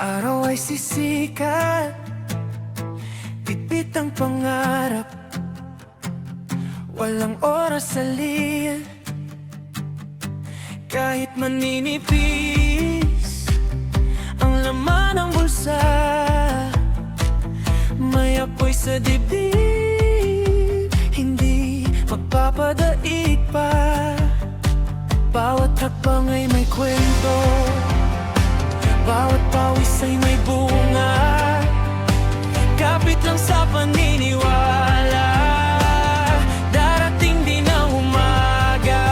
araw ay sisikat, bitbit ang pangarap, walang oras sa liyan. Kahit maninipis ang laman ng bulsa, may apoy sa dibdib, hindi magpapadaig pa. Bawat hakbang ay may kwento, bawat pawis ay may bunga. Kapit lang sa paniniwala, darating din ang umaga.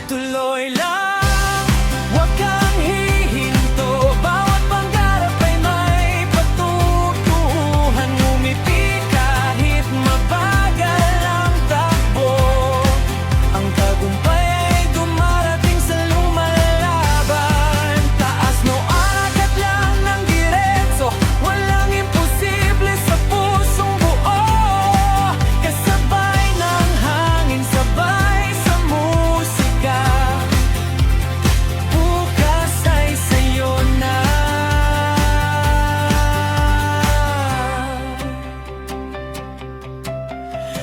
Tuloy lang, huwag kang hihinto, bawat pangarap ay may patutuhan. Ngumiti kahit mabagal ang takbo, ang tagumpay ay dumarating sa lumalaban. Taas mo ang agad lang ng diretso, walang imposible sa pusong buo. Kasabay ng hangin, sabay sa musika, bukas ay sa'yo na.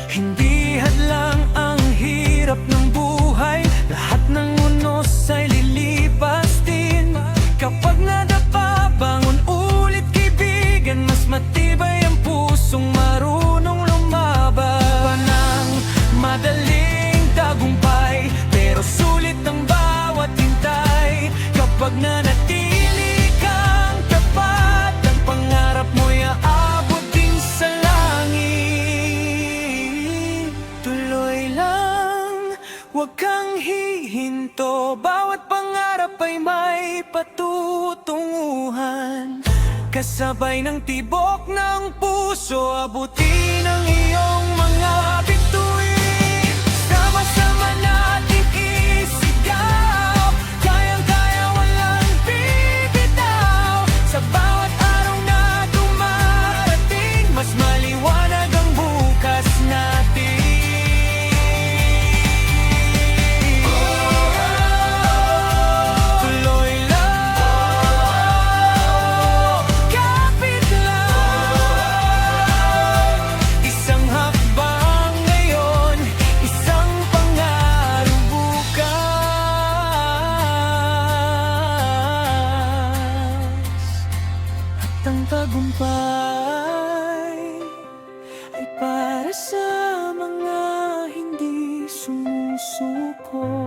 Hindi hadlang ang hirap ng buhay, lahat ng unos ay lilipas din. Kapag nadapa, bangon ulit kaibigan, mas matibay ang pusong marunong lumaban. Ng madaling tagumpay, pero sulit ang bawat hintay. Kapag nanatili kang tapat, ang pangarap mo'y aabot din sa langit. Tuloy lang, huwag kang hihinto, bawat pangarap ay may patutunguhan. Kasabay ng tibok ng puso, abutin ang iyong mga bituin. Sama-sama natin isigaw, kayang-kaya walang bibitaw. Sa bawat araw na dumarating, mas maliwanag ang bukas natin. Tuloy lang, kapit lang, isang hakbang ngayon, isang pangarang bukas. At ang tagumpay ay para sa mga hindi sumusuko.